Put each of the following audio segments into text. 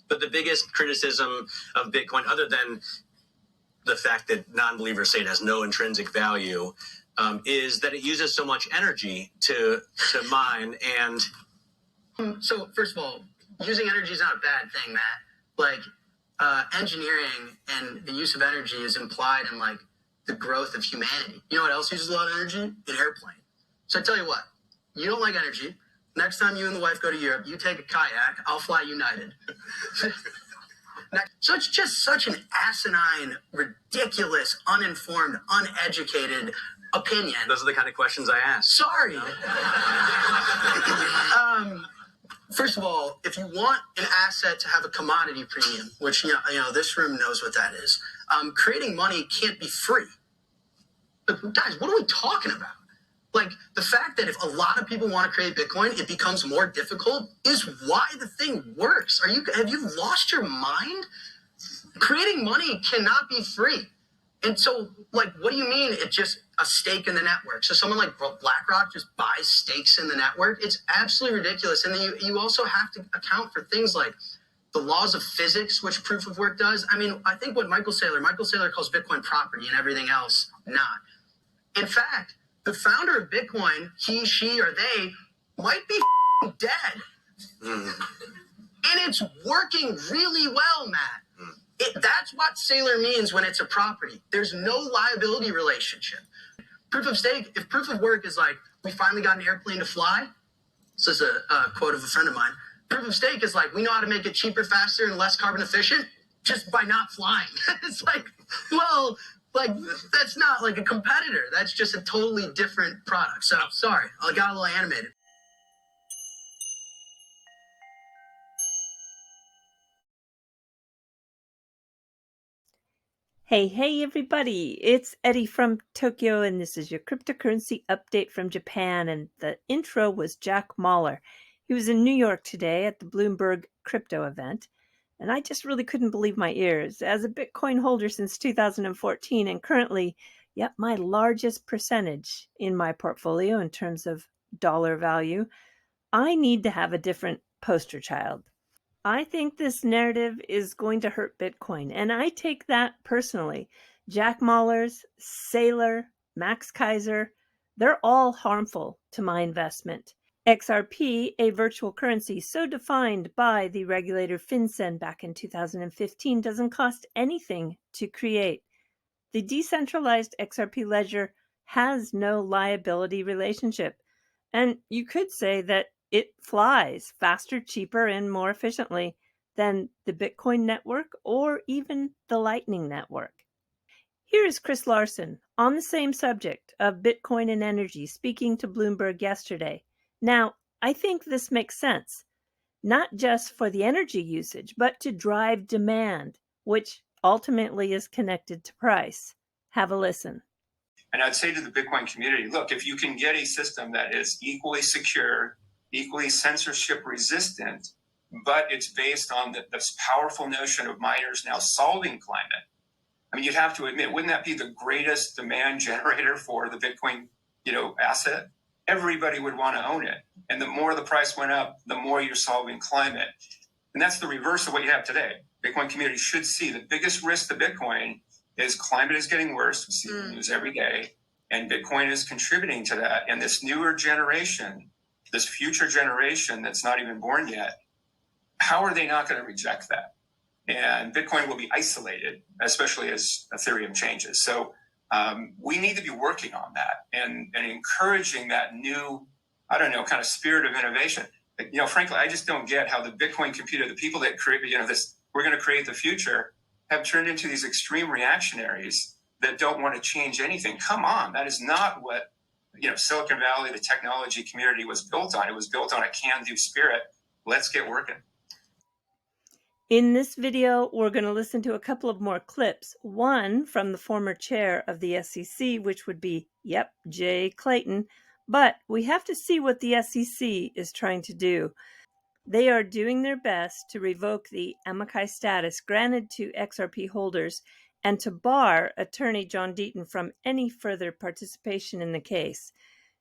But the biggest criticism of Bitcoin, other than the fact that non-believers say it has no intrinsic value, is that it uses so much energy to mine. And so first of all, using energy is not a bad thing, Matt. Like engineering and the use of energy is implied in like the growth of humanity. You know what else uses a lot of energy? An airplane. So I tell you what, you don't like energy. Next time you and the wife go to Europe, you take a kayak, I'll fly United. So it's just such an asinine, ridiculous, uninformed, uneducated opinion. Those are the kind of questions I ask. Sorry. First of all, if you want an asset to have a commodity premium, which you know this room knows what that is, creating money can't be free. But guys, what are we talking about? Like the fact that if a lot of people want to create Bitcoin, it becomes more difficult is why the thing works. Have you lost your mind? Creating money cannot be free. And so, like, what do you mean it's just a stake in the network? So someone like BlackRock just buys stakes in the network? It's absolutely ridiculous. And then you also have to account for things like the laws of physics, which proof of work does. I mean, I think what Michael Saylor calls Bitcoin property and everything else not. In fact, the founder of Bitcoin, he, she, or they might be dead. And it's working really well, Matt. That's what Saylor means when it's a property. There's no liability relationship. Proof of stake, if proof of work is like, we finally got an airplane to fly. This is a quote of a friend of mine. Proof of stake is like, we know how to make it cheaper, faster, and less carbon efficient just by not flying. It's like, well, like, that's not like a competitor. That's just a totally different product. So, sorry, I got a little animated. Hey everybody, it's Eddie from Tokyo, and this is your cryptocurrency update from Japan, and the intro was Jack Mallers. He was in New York today at the Bloomberg crypto event, and I just really couldn't believe my ears. As a Bitcoin holder since 2014, and currently, my largest percentage in my portfolio in terms of dollar value, I need to have a different poster child. I think this narrative is going to hurt Bitcoin, and I take that personally. Jack Mallers, Saylor, Max Kaiser, they're all harmful to my investment. XRP, a virtual currency so defined by the regulator FinCEN back in 2015, doesn't cost anything to create. The decentralized XRP ledger has no liability relationship, and you could say that it flies faster, cheaper, and more efficiently than the Bitcoin network or even the Lightning Network. Here is Chris Larsen on the same subject of Bitcoin and energy, speaking to Bloomberg yesterday. Now, I think this makes sense, not just for the energy usage, but to drive demand, which ultimately is connected to price. Have a listen. And I'd say to the Bitcoin community, look, if you can get a system that is equally secure, equally censorship resistant, but it's based on this powerful notion of miners now solving climate. I mean, you'd have to admit, wouldn't that be the greatest demand generator for the Bitcoin, asset? Everybody would want to own it. And the more the price went up, the more you're solving climate. And that's the reverse of what you have today. Bitcoin community should see the biggest risk to Bitcoin is climate is getting worse. We see the news every day. And Bitcoin is contributing to that. And this newer generation, this future generation that's not even born yet, how are they not going to reject that? And Bitcoin will be isolated, especially as Ethereum changes. So we need to be working on that and encouraging that new, kind of spirit of innovation. Frankly, I just don't get how the Bitcoin computer, the people that create, we're going to create the future, have turned into these extreme reactionaries that don't want to change anything. Come on, that is not what Silicon Valley, the technology community was built on. It was built on a can-do spirit. Let's get working. In this video, we're going to listen to a couple of more clips. One from the former chair of the SEC, which would be, Jay Clayton. But we have to see what the SEC is trying to do. They are doing their best to revoke the amici status granted to XRP holders and to bar attorney John Deaton from any further participation in the case.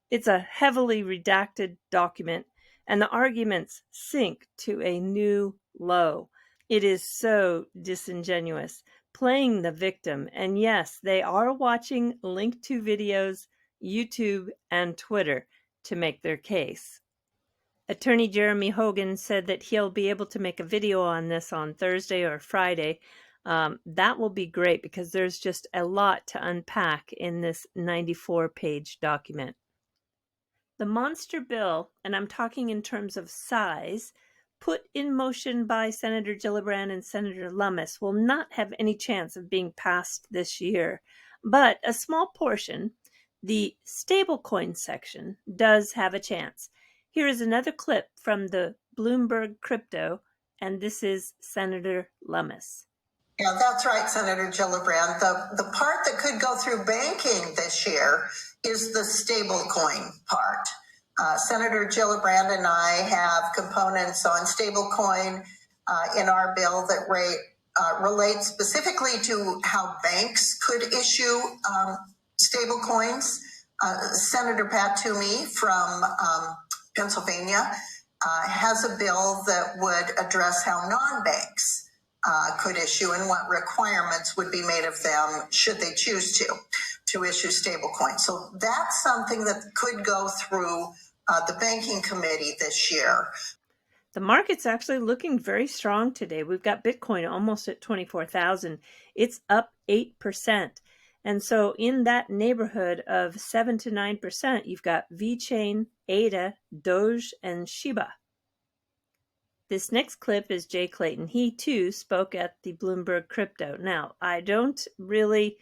It's a heavily redacted document, and the arguments sink to a new low. It is so disingenuous, playing the victim. And yes, they are watching Linqto videos, YouTube, and Twitter to make their case. Attorney Jeremy Hogan said that he'll be able to make a video on this on Thursday or Friday. That will be great because there's just a lot to unpack in this 94-page document. The monster bill, and I'm talking in terms of size, put in motion by Senator Gillibrand and Senator Lummis will not have any chance of being passed this year. But a small portion, the stablecoin section, does have a chance. Here is another clip from the Bloomberg Crypto, and this is Senator Lummis. Yeah, that's right, Senator Gillibrand. The part that could go through banking this year is the stablecoin part. Senator Gillibrand and I have components on stablecoin in our bill that relate specifically to how banks could issue stablecoins. Senator Pat Toomey from Pennsylvania has a bill that would address how non-banks could issue and what requirements would be made of them should they choose to issue stablecoins. So that's something that could go through the banking committee this year. The market's actually looking very strong today. We've got Bitcoin almost at 24,000. It's up 8%. And so in that neighborhood of 7 to 9%, you've got VeChain, ADA, Doge, and Shiba. This next clip is Jay Clayton. He too spoke at the Bloomberg Crypto. Now, I don't really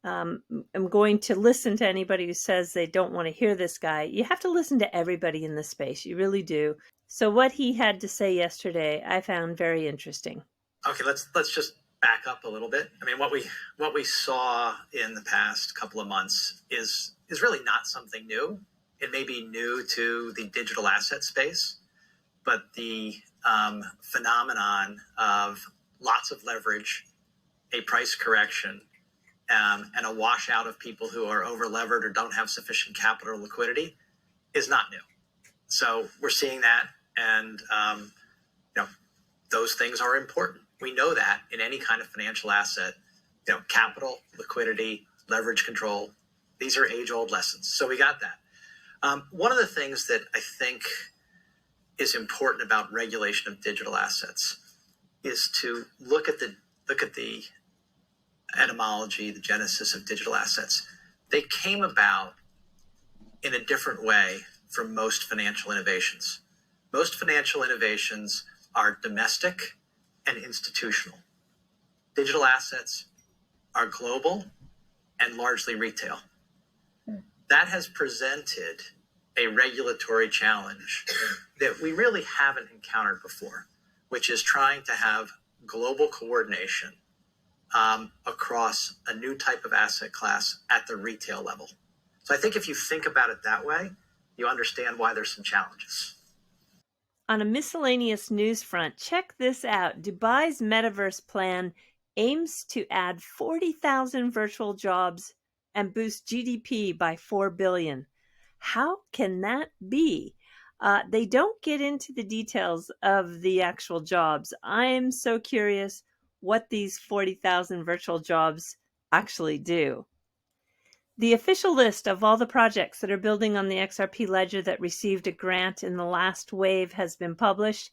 am going to listen to anybody who says they don't want to hear this guy. You have to listen to everybody in the space. You really do. So what he had to say yesterday, I found very interesting. Okay, let's just back up a little bit. I mean, what we saw in the past couple of months is really not something new. It may be new to the digital asset space, but the phenomenon of lots of leverage, a price correction, and a washout of people who are over levered or don't have sufficient capital or liquidity is not new. So we're seeing that, and those things are important. We know that in any kind of financial asset, capital, liquidity, leverage control, these are age-old lessons. So we got that. One of the things that I think is important about regulation of digital assets is to look at the etymology, the genesis of digital assets. They came about in a different way from most financial innovations. Most financial innovations are domestic and institutional. Digital assets are global and largely retail. That has presented a regulatory challenge that we really haven't encountered before, which is trying to have global coordination across a new type of asset class at the retail level. So I think if you think about it that way, you understand why there's some challenges. On a miscellaneous news front, check this out. Dubai's metaverse plan aims to add 40,000 virtual jobs and boost GDP by $4 billion. How can that be? They don't get into the details of the actual jobs. I'm so curious what these 40,000 virtual jobs actually do. The official list of all the projects that are building on the XRP ledger that received a grant in the last wave has been published.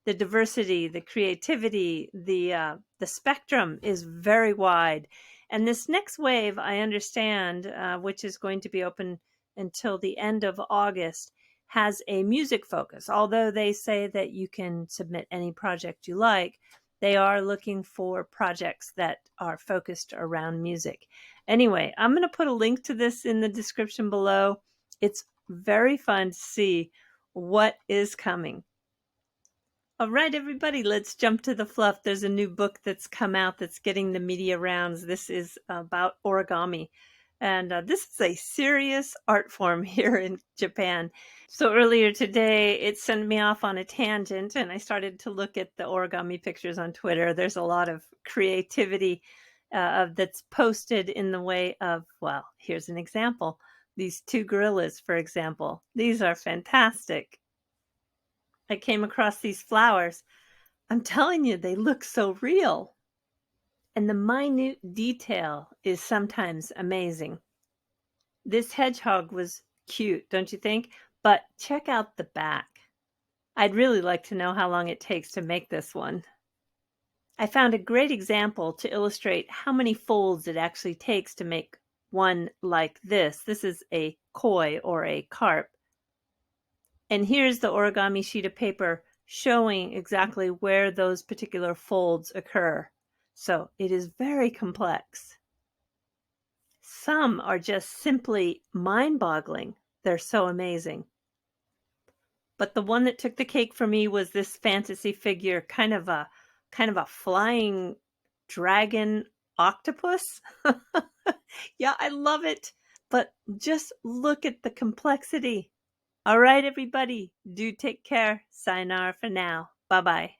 The diversity, the creativity, the spectrum is very wide. And this next wave, I understand, which is going to be open until the end of August, has a music focus. Although they say that you can submit any project you like, they are looking for projects that are focused around music. Anyway, I'm going to put a link to this in the description below. It's very fun to see what is coming. All right, everybody, let's jump to the fluff. There's a new book that's come out that's getting the media rounds. This is about origami. And this is a serious art form here in Japan. So earlier today, it sent me off on a tangent, and I started to look at the origami pictures on Twitter. There's a lot of creativity that's posted in the way of, well, here's an example. These two gorillas, for example. These are fantastic. I came across these flowers. I'm telling you, they look so real. And the minute detail is sometimes amazing. This hedgehog was cute, don't you think? But check out the back. I'd really like to know how long it takes to make this one. I found a great example to illustrate how many folds it actually takes to make one like this. This is a koi or a carp. And here's the origami sheet of paper showing exactly where those particular folds occur. So it is very complex. Some are just simply mind-boggling. They're so amazing. But the one that took the cake for me was this fantasy figure, kind of a flying dragon octopus. Yeah, I love it. But just look at the complexity. All right, everybody, do take care. Sayonara for now. Bye-bye.